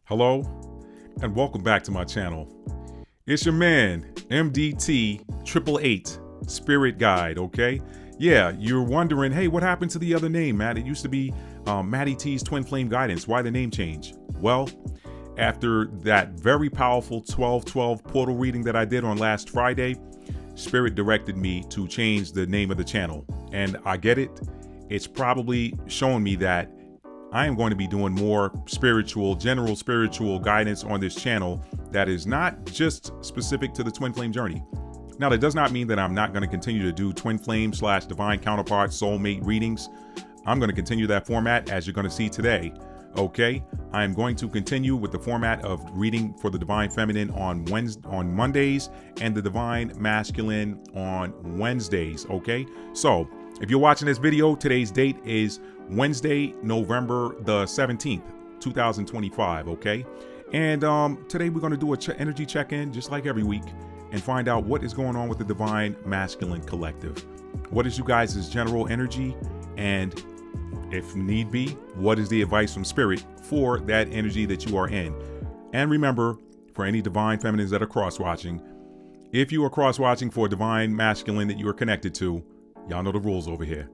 Hello, and welcome back to my channel. It's your man, MDT 888 Spirit Guide, okay? Yeah, you're wondering, hey, what happened to the other name, Matt? It used to be Matty T's Twin Flame Guidance. Why the name change? Well, after that very powerful 12/12 portal reading that I did on last Friday, Spirit directed me to change the name of the channel. And I get it. It's probably showing me that I am going to be doing more general spiritual guidance on this channel that is not just specific to the Twin Flame journey. Now, that does not mean that I'm not going to continue to do Twin Flame / Divine Counterpart soulmate readings. I'm going to continue that format as you're going to see today. Okay, I am going to continue with the format of reading for the Divine Feminine on Mondays and the Divine Masculine on Wednesdays. Okay, so if you're watching this video, today's date is Wednesday, November the 17th, 2025. Okay, and today we're going to do a energy check-in just like every week and find out what is going on with the Divine Masculine Collective. What is you guys' general energy, and if need be, what is the advice from Spirit for that energy that you are in? And remember, for any Divine Feminines that are cross-watching, if you are cross-watching for a Divine Masculine that you are connected to, y'all know the rules over here.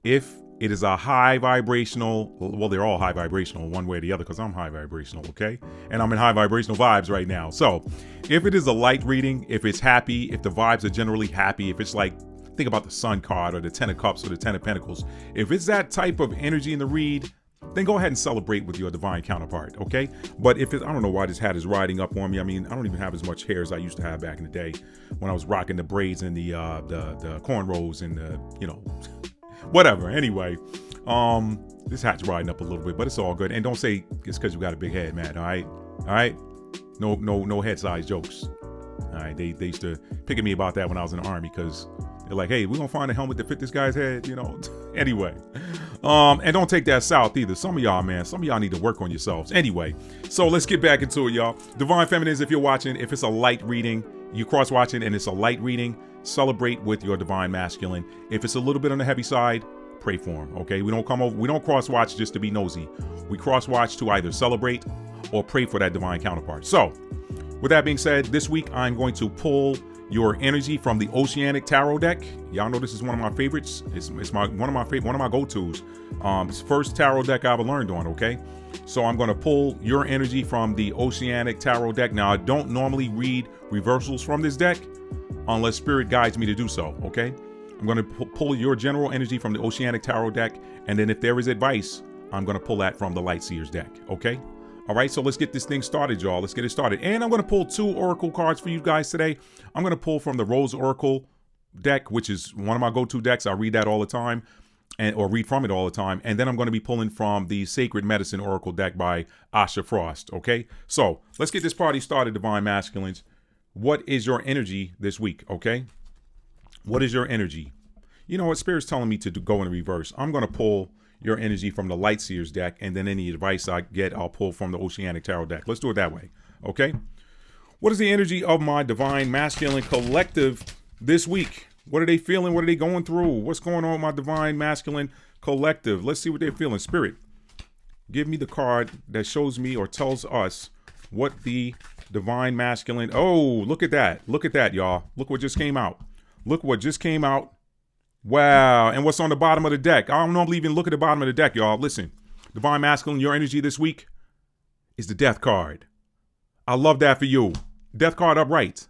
If it is a high vibrational, well, they're all high vibrational one way or the other because I'm high vibrational, okay? And I'm in high vibrational vibes right now. So if it is a light reading, if it's happy, if the vibes are generally happy, if it's like, think about the Sun card or the Ten of Cups or the Ten of Pentacles. If it's that type of energy in the read, then go ahead and celebrate with your divine counterpart, okay? But if it's, I don't know why this hat is riding up on me. I mean, I don't even have as much hair as I used to have back in the day when I was rocking the braids and the cornrows and the, you know, whatever. Anyway, this hat's riding up a little bit, but it's all good. And don't say it's because you got a big head, man. All right. No head size jokes. All right. They used to pick at me about that when I was in the army because they're like, hey, we're gonna find a helmet that fit this guy's head, you know. Anyway, and don't take that south either. Some of y'all need to work on yourselves. Anyway, so let's get back into it, y'all. Divine Feminines, if you're watching, if it's a light reading, you cross watching and it's a light reading, celebrate with your Divine Masculine. If it's a little bit on the heavy side, pray for him. Okay, we don't cross watch just to be nosy. We cross watch to either celebrate or pray for that divine counterpart. So with that being said, this week I'm going to pull your energy from the Oceanic Tarot deck. Y'all know this is one of my favorites. It's one of my go-tos. It's the first tarot deck I ever learned on. Okay, so I'm going to pull your energy from the Oceanic Tarot deck. Now, I don't normally read reversals from this deck unless Spirit guides me to do so. Okay, I'm going to pull your general energy from the Oceanic Tarot deck, and then if there is advice, I'm going to pull that from the Light Seers deck. Okay. All right, so let's get this thing started, y'all. Let's get it started. And I'm going to pull 2 oracle cards for you guys today. I'm going to pull from the Rose Oracle deck, which is one of my go-to decks. I read that all the time, or read from it all the time. And then I'm going to be pulling from the Sacred Medicine Oracle deck by Asha Frost, okay? So let's get this party started, Divine Masculines. What is your energy this week, okay? What is your energy? You know what? Spirit's telling me to go in reverse. I'm going to pull your energy from the Light Seers deck, and then any advice I get, I'll pull from the Oceanic Tarot deck. Let's do it that way, okay? What is the energy of my Divine Masculine Collective this week? What are they feeling? What are they going through? What's going on with my Divine Masculine Collective? Let's see what they're feeling. Spirit, give me the card that shows me or tells us what the Divine Masculine... Oh, look at that. Look at that, y'all. Look what just came out. Look what just came out. Wow, and what's on the bottom of the deck? I don't normally even look at the bottom of the deck, y'all. Listen, Divine Masculine, your energy this week is the Death card. I love that for you. Death card upright.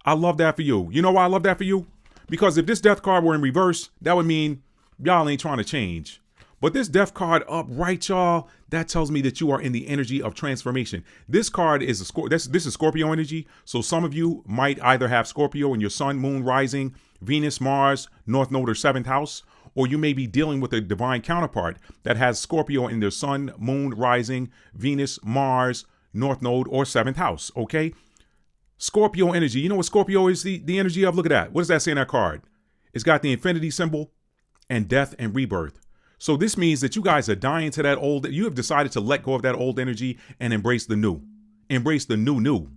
I love that for you. You know why I love that for you? Because if this Death card were in reverse, that would mean y'all ain't trying to change. But this Death card upright, y'all, that tells me that you are in the energy of transformation. This card is this is Scorpio energy. So some of you might either have Scorpio in your sun, moon, rising, Venus, Mars, North Node, or 7th house, or you may be dealing with a divine counterpart that has Scorpio in their sun, moon, rising, Venus, Mars, North Node, or 7th house, okay? Scorpio energy. You know what Scorpio is the energy of? Look at that. What does that say in that card? It's got the infinity symbol and death and rebirth. So this means that you guys are dying to that old, you have decided to let go of that old energy and embrace the new. Embrace the new.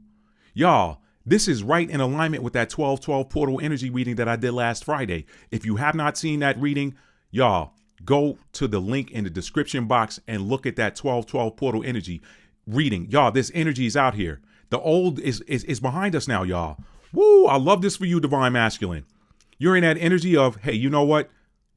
Y'all, this is right in alignment with that 12/12 portal energy reading that I did last Friday. If you have not seen that reading, y'all, go to the link in the description box and look at that 12/12 portal energy. reading. Y'all, this energy is out here. The old is behind us now, y'all. Woo, I love this for you, Divine Masculine. You're in that energy of, hey, you know what?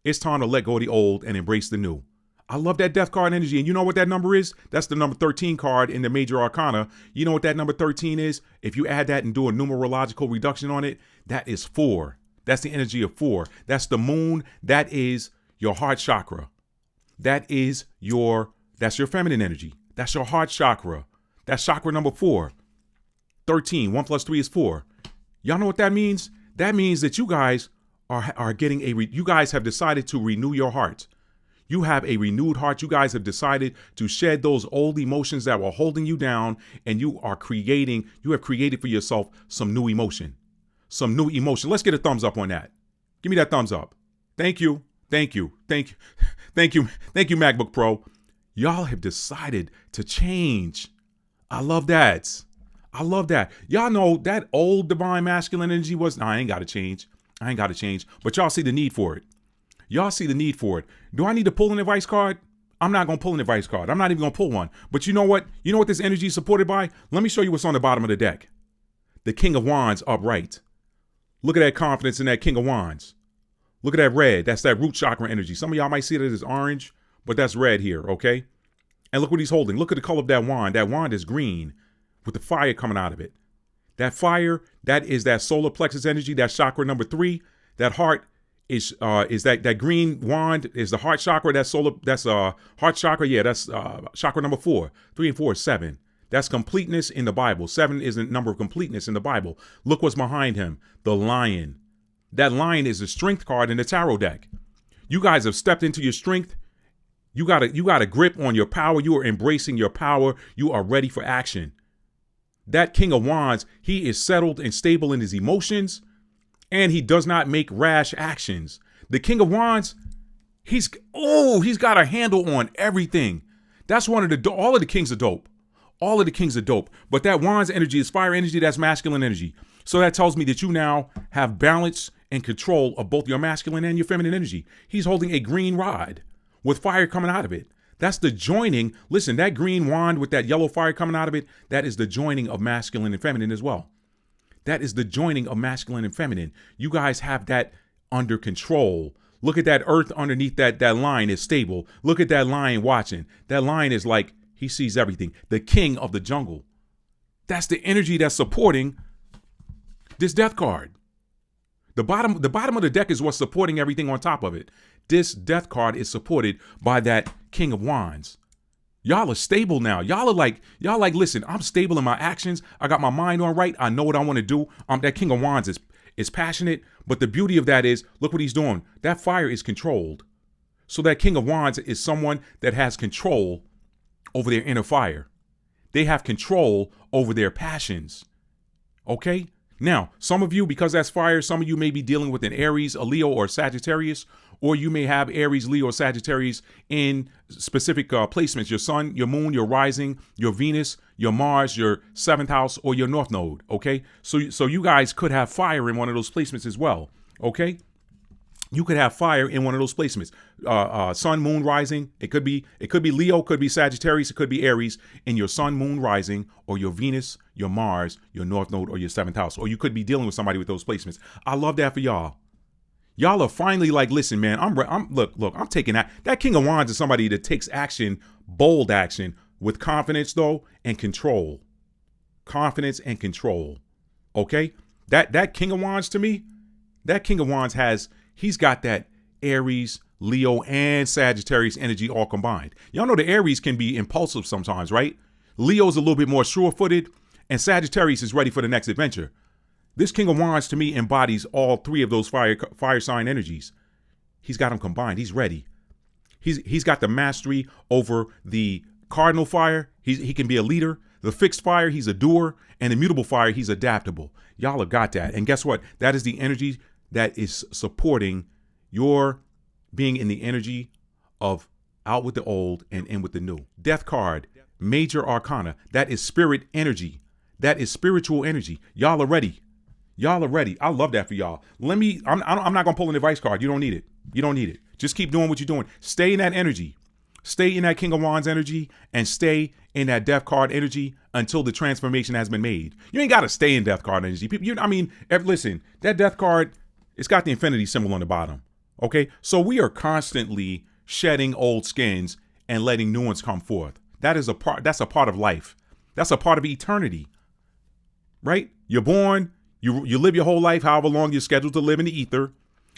It's time to let go of the old and embrace the new. I love that death card energy. And you know what that number is? That's the number 13 card in the major arcana. You know what that number 13 is? If you add that and do a numerological reduction on it, that is 4. That's the energy of 4. That's the moon. That is your heart chakra. That's your feminine energy. That's your heart chakra. That's chakra number 4. 13. 1 plus 3 is 4. Y'all know what that means? That means that you guys are getting you guys have decided to renew your heart. You have a renewed heart. You guys have decided to shed those old emotions that were holding you down, and you have created for yourself some new emotion. Some new emotion. Let's get a thumbs up on that. Give me that thumbs up. Thank you. Thank you. Thank you. Thank you. Thank you, MacBook Pro. Y'all have decided to change. I love that. I love that. Y'all know that old divine masculine energy was, I ain't got to change. I ain't got to change. But y'all see the need for it. Y'all see the need for it. Do I need to pull an advice card? I'm not going to pull an advice card. I'm not even going to pull one. But you know what? You know what this energy is supported by? Let me show you what's on the bottom of the deck. The King of Wands upright. Look at that confidence in that King of Wands. Look at that red. That's that root chakra energy. Some of y'all might see that as orange, but that's red here, okay? And look what he's holding. Look at the color of that wand. That wand is green with the fire coming out of it. That fire, that is that solar plexus energy. That's chakra number 3. That heart is that green wand is the heart chakra. That's heart chakra. Yeah, that's chakra number 4. 3 and 4 is 7. That's completeness in the Bible. 7 is the number of completeness in the Bible. Look what's behind him. The lion. That lion is the strength card in the tarot deck. You guys have stepped into your strength. You got a grip on your power. You are embracing your power. You are ready for action. That King of Wands, he is settled and stable in his emotions, and he does not make rash actions. The King of Wands, he's got a handle on everything. That's all of the kings are dope. All of the kings are dope. But that Wands energy is fire energy. That's masculine energy. So that tells me that you now have balance and control of both your masculine and your feminine energy. He's holding a green rod with fire coming out of it. That's the joining. Listen, that green wand with that yellow fire coming out of it, that is the joining of masculine and feminine as well. That is the joining of masculine and feminine. You guys have that under control. Look at that earth underneath that line is stable. Look at that lion watching. That lion is like, he sees everything. The king of the jungle. That's the energy that's supporting this death card. The bottom of the deck is what's supporting everything on top of it. This death card is supported by that King of Wands. Y'all are stable now. Y'all like, listen, I'm stable in my actions. I got my mind on right. I know what I want to do. That King of Wands is passionate, but the beauty of that is, look what he's doing. That fire is controlled. So that King of Wands is someone that has control over their inner fire. They have control over their passions. Okay? Now, some of you, because that's fire, some of you may be dealing with an Aries, a Leo, or Sagittarius, or you may have Aries, Leo, or Sagittarius in specific placements. Your sun, your moon, your rising, your Venus, your Mars, your 7th house, or your North Node, okay? So you guys could have fire in one of those placements as well, okay? You could have fire in one of those placements. Sun, moon, rising. It could be Leo, could be Sagittarius, it could be Aries in your sun, moon, rising, or your Venus, your Mars, your North Node, or your 7th house. Or you could be dealing with somebody with those placements. I love that for y'all. Y'all are finally like, listen, man, I'm taking that. That King of Wands is somebody that takes action, bold action, with confidence though, and control. Confidence and control. Okay? That King of Wands to me, that King of Wands he's got that Aries, Leo, and Sagittarius energy all combined. Y'all know the Aries can be impulsive sometimes, right? Leo's a little bit more sure-footed, and Sagittarius is ready for the next adventure. This King of Wands to me embodies all 3 of those fire sign energies. He's got them combined. He's ready. He's got the mastery over the cardinal fire. He can be a leader. The fixed fire, he's a doer. And the mutable fire, he's adaptable. Y'all have got that. And guess what? That is the energy that is supporting your being in the energy of out with the old and in with the new. Death card, major arcana. That is spirit energy. That is spiritual energy. Y'all are ready. Y'all are ready. I love that for y'all. I'm not going to pull an advice card. You don't need it. You don't need it. Just keep doing what you're doing. Stay in that energy. Stay in that King of Wands energy and stay in that Death card energy until the transformation has been made. You ain't got to stay in Death card energy. Listen, that Death card, it's got the infinity symbol on the bottom. Okay, so we are constantly shedding old skins and letting new ones come forth. That's a part of life. That's a part of eternity, right? You're born, you live your whole life, however long you're scheduled to live in the ether,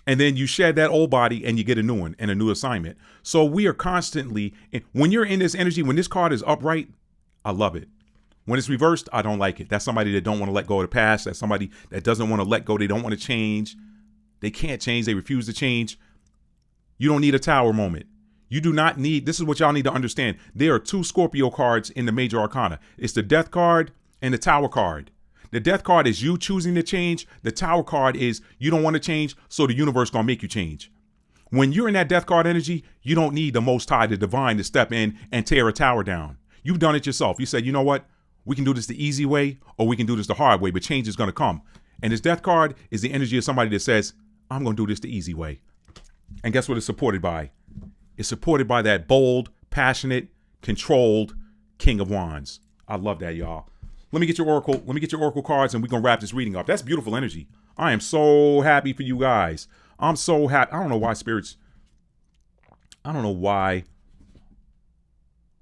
and then you shed that old body and you get a new one and a new assignment. So we are constantly, when you're in this energy, when this card is upright, I love it. When it's reversed, I don't like it. That's somebody that don't want to let go of the past. That's somebody that doesn't want to let go. They don't want to change. They can't change. They refuse to change. You don't need a Tower moment. You do not need, this is what y'all need to understand. There are 2 Scorpio cards in the major arcana. It's the Death card and the Tower card. The Death card is you choosing to change. The Tower card is you don't want to change, so the universe gonna make you change. When you're in that Death card energy, you don't need the Most High, the divine, to step in and tear a tower down. You've done it yourself. You said, you know what? We can do this the easy way, or we can do this the hard way, but change is gonna come. And this Death card is the energy of somebody that says, I'm gonna do this the easy way. And guess what it's supported by? It's supported by that bold, passionate, controlled King of Wands. I love that, y'all. Let me get your oracle. Let me get your oracle cards, and we're gonna wrap this reading up. That's beautiful energy. I am so happy for you guys. I'm so happy. I don't know why spirits. I don't know why.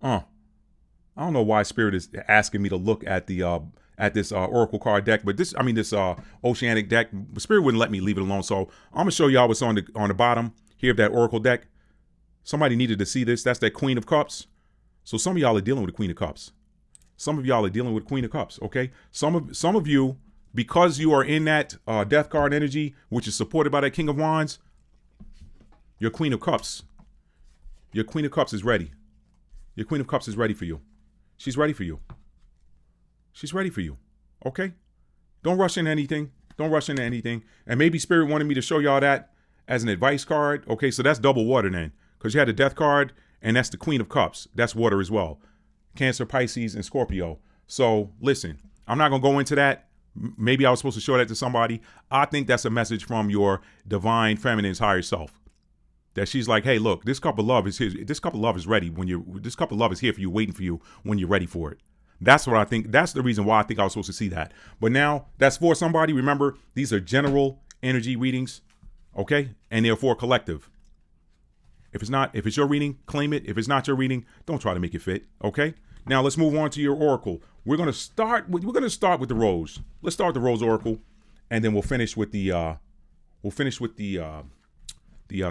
I don't know why Spirit is asking me to look at the this oracle card deck, but this oceanic deck. Spirit wouldn't let me leave it alone, so I'm gonna show y'all what's on the bottom here of that oracle deck. Somebody needed to see this. That's that Queen of Cups. So some of y'all are dealing with the Queen of Cups. Some of y'all are dealing with Queen of Cups. Okay. Some of you, because you are in that Death card energy, which is supported by that King of Wands, your Queen of Cups. Your Queen of Cups is ready. Your Queen of Cups is ready for you. She's ready for you. She's ready for you. Okay. Don't rush into anything. Don't rush into anything. And maybe Spirit wanted me to show y'all that as an advice card. Okay. So that's double water then. Because you had the Death card, and that's the Queen of Cups. That's water as well. Cancer, Pisces, and Scorpio. So listen, I'm not going to go into that. Maybe I was supposed to show that to somebody. I think that's a message from your divine feminine's higher self. That she's like, hey, look, this cup of love is here. This cup of love is ready this cup of love is here for you, waiting for you when you're ready for it. That's what I think. That's the reason why I think I was supposed to see that. But now that's for somebody. Remember, these are general energy readings. Okay. And they're for collective. If it's your reading, claim it. If it's not your reading, don't try to make it fit. Okay. Now let's move on to your oracle. We're gonna start with the Rose. Let's start the Rose Oracle, and then we'll finish with the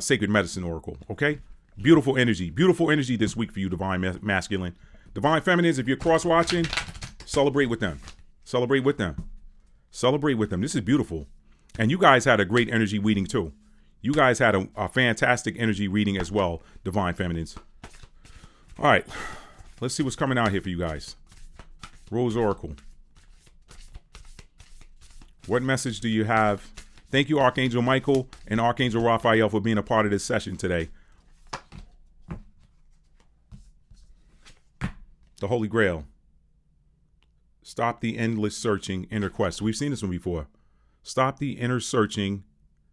Sacred Medicine Oracle. Okay. Beautiful energy this week for you, Divine Masculine. Divine Feminines, if you're cross watching, celebrate with them. Celebrate with them. Celebrate with them. This is beautiful. And you guys had a great energy reading too. You guys had a fantastic energy reading as well, Divine Feminines. All right, let's see what's coming out here for you guys. Rose Oracle. What message do you have? Thank you, Archangel Michael and Archangel Raphael, for being a part of this session today. The Holy Grail. Stop the endless searching, inner quest. We've seen this one before. Stop the inner searching,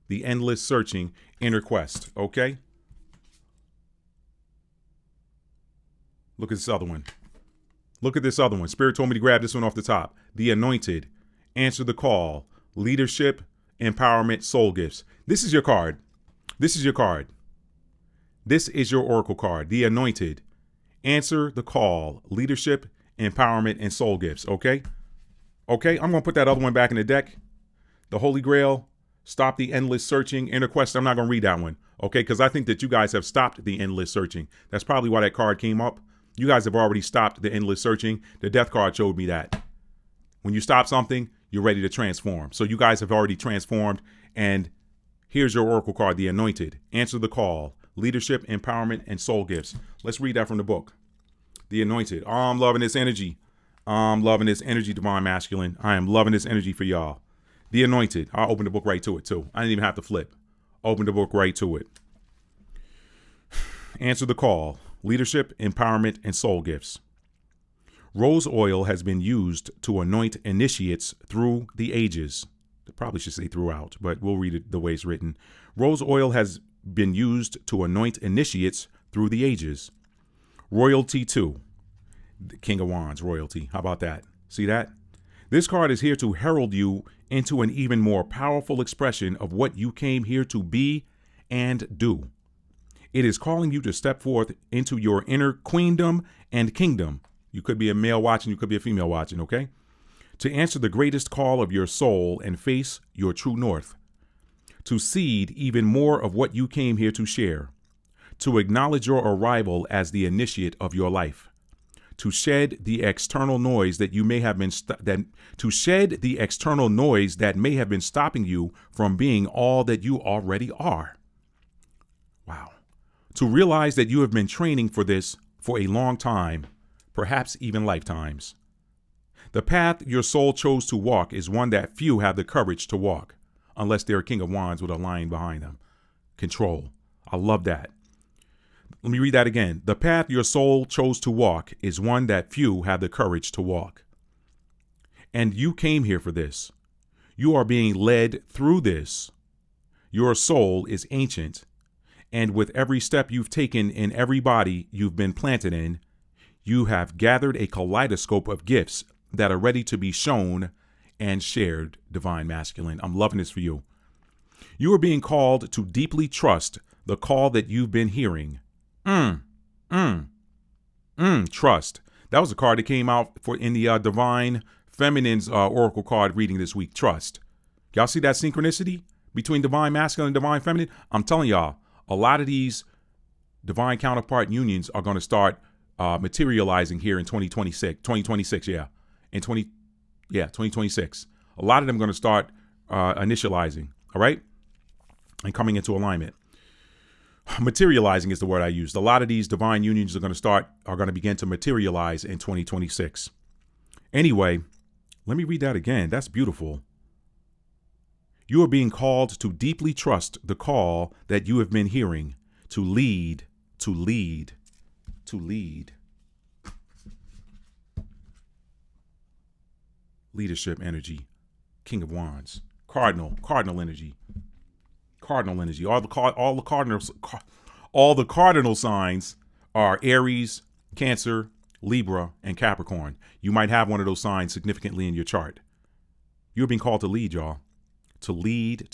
the endless searching, inner quest. Okay? Look at this other one. Look at this other one. Spirit told me to grab this one off the top. The Anointed. Answer the Call. Leadership, Empowerment, Soul Gifts. This is your card. This is your card. This is your Oracle card. The Anointed. Answer the Call. Leadership, Empowerment, and Soul Gifts. Okay? Okay, I'm going to put that other one back in the deck. The Holy Grail. Stop the endless searching, inner quest. I'm not going to read that one. Okay? Because I think that you guys have stopped the endless searching. That's probably why that card came up. You guys have already stopped the endless searching. The Death card showed me that. When you stop something, you're ready to transform. So you guys have already transformed. And here's your Oracle card, The Anointed. Answer the Call. Leadership, Empowerment, and Soul Gifts. Let's read that from the book. The Anointed. Oh, I'm loving this energy. I'm loving this energy, Divine Masculine. I am loving this energy for y'all. The Anointed. I'll open the book right to it, too. I didn't even have to flip. Open the book right to it. Answer the Call. Leadership, Empowerment, and Soul Gifts. Rose oil has been used to anoint initiates through the ages. I probably should say throughout, but we'll read it the way it's written. Rose oil has been used to anoint initiates through the ages. Royalty 2. The King of Wands, royalty. How about that? See that? This card is here to herald you into an even more powerful expression of what you came here to be and do. It is calling you to step forth into your inner queendom and kingdom. You could be a male watching, you could be a female watching, okay? To answer the greatest call of your soul and face your true north. To seed even more of what you came here to share. To acknowledge your arrival as the initiate of your life. To shed the external noise that you may have been may have been stopping you from being all that you already are. Wow. To realize that you have been training for this for a long time, perhaps even lifetimes. The path your soul chose to walk is one that few have the courage to walk, unless they're a King of Wands with a lion behind them. Control. I love that. Let me read that again. The path your soul chose to walk is one that few have the courage to walk. And you came here for this. You are being led through this. Your soul is ancient. And with every step you've taken in every body you've been planted in, you have gathered a kaleidoscope of gifts that are ready to be shown and shared, Divine Masculine. I'm loving this for you. You are being called to deeply trust the call that you've been hearing. Trust. That was a card that came out in the Divine Feminine's Oracle card reading this week. Trust. Y'all see that synchronicity between Divine Masculine and Divine Feminine? I'm telling y'all, a lot of these divine counterpart unions are going to start materializing here in 2026. Yeah. In 2026. A lot of them are going to start initializing. All right. And coming into alignment. Materializing is the word I used. A lot of these divine unions are going to begin to materialize in 2026. Anyway, let me read that again. That's beautiful. You are being called to deeply trust the call that you have been hearing, to lead. Leadership energy, King of Wands, cardinal energy. Cardinal energy. All the cardinal signs are Aries, Cancer, Libra, and Capricorn. You might have one of those signs significantly in your chart. You're being called to lead, y'all. To lead.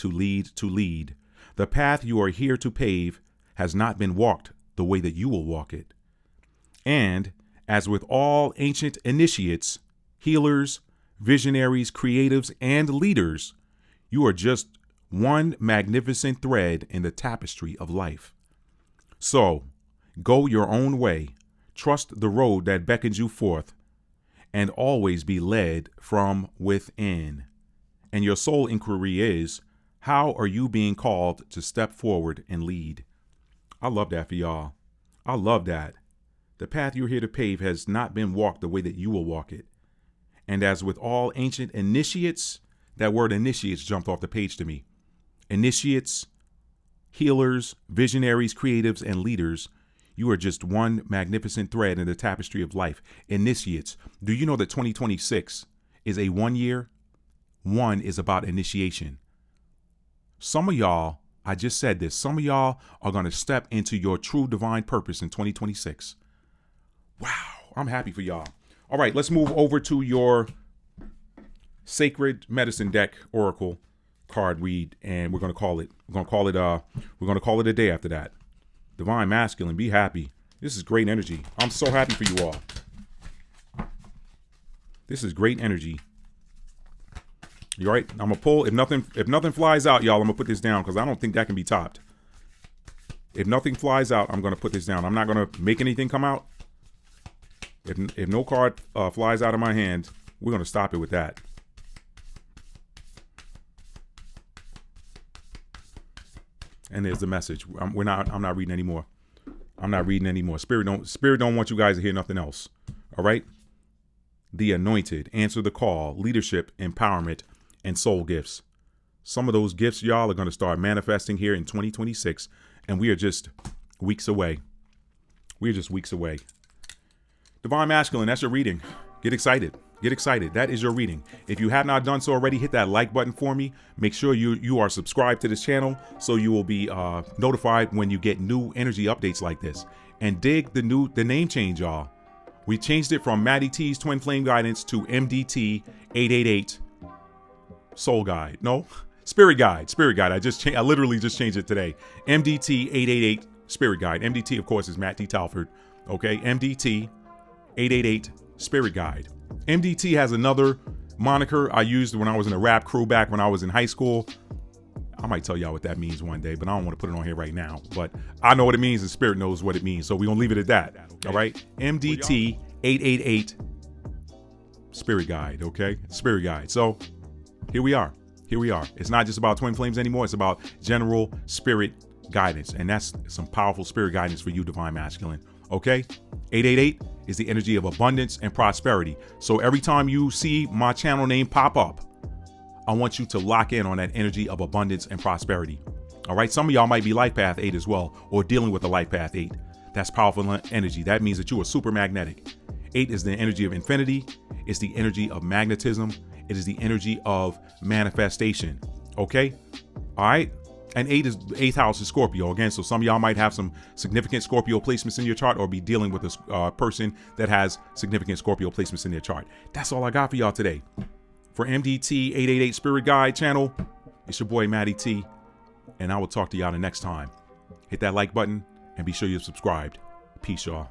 The path you are here to pave has not been walked the way that you will walk it. And as with all ancient initiates, healers, visionaries, creatives, and leaders, you are just one magnificent thread in the tapestry of life. So, go your own way, trust the road that beckons you forth, and always be led from within. And your soul inquiry is, how are you being called to step forward and lead? I love that for y'all. I love that. The path you're here to pave has not been walked the way that you will walk it. And as with all ancient initiates, that word initiates jumped off the page to me. Initiates, healers, visionaries, creatives, and leaders, you are just one magnificent thread in the tapestry of life. Initiates. Do you know that 2026 is a 1 year? One is about initiation. Some of y'all, I just said this, some of y'all are going to step into your true divine purpose in 2026. Wow, I'm happy for y'all. All right, let's move over to your Sacred Medicine deck Oracle card read, and we're going to call it a day after that. Divine Masculine, be happy. This is great energy. I'm so happy for you all. This is great energy. You all right? I'm gonna pull. If nothing flies out, y'all, I'm gonna put this down because I don't think that can be topped. If nothing flies out, I'm gonna put this down. I'm not gonna make anything come out. If no card flies out of my hand, we're gonna stop it with that. And there's the message. I'm not reading anymore. I'm not reading anymore. Spirit don't want you guys to hear nothing else. All right? The anointed, answer the call, leadership, empowerment, and soul gifts. Some of those gifts, y'all, are going to start manifesting here in 2026, and we are just weeks away. We're just weeks away. Divine Masculine, that's your reading. Get excited. Get excited. That is your reading. If you have not done so already, hit that like button for me. Make sure you are subscribed to this channel so you will be notified when you get new energy updates like this. And dig the name change, y'all. We changed it from Maddie T's Twin Flame Guidance to MDT 888 Soul Guide. No, Spirit Guide. Spirit Guide. I literally just changed it today. MDT 888 Spirit Guide. MDT, of course, is Matt D. Talford. Okay, MDT 888 Spirit Guide. MDT has another moniker I used when I was in a rap crew back when I was in high school. I might tell y'all what that means one day, but I don't want to put it on here right now. But I know what it means and Spirit knows what it means. So we're going to leave it at that. Okay. All right. MDT 888 Spirit Guide. Okay. Spirit Guide. So here we are. Here we are. It's not just about twin flames anymore. It's about general spirit guidance. And that's some powerful spirit guidance for you, Divine Masculine. Okay. 888 is the energy of abundance and prosperity. So every time you see my channel name pop up, I want you to lock in on that energy of abundance and prosperity. All right. Some of y'all might be Life Path 8 as well, or dealing with the Life Path 8. That's powerful energy. That means that you are super magnetic. 8 is the energy of infinity. It's the energy of magnetism. It is the energy of manifestation. Okay. All right. And 8 is 8th house is Scorpio again. So some of y'all might have some significant Scorpio placements in your chart or be dealing with a person that has significant Scorpio placements in their chart. That's all I got for y'all today. For MDT 888 Spirit Guide channel, it's your boy Maddie T, and I will talk to y'all the next time. Hit that like button and be sure you're subscribed. Peace, y'all.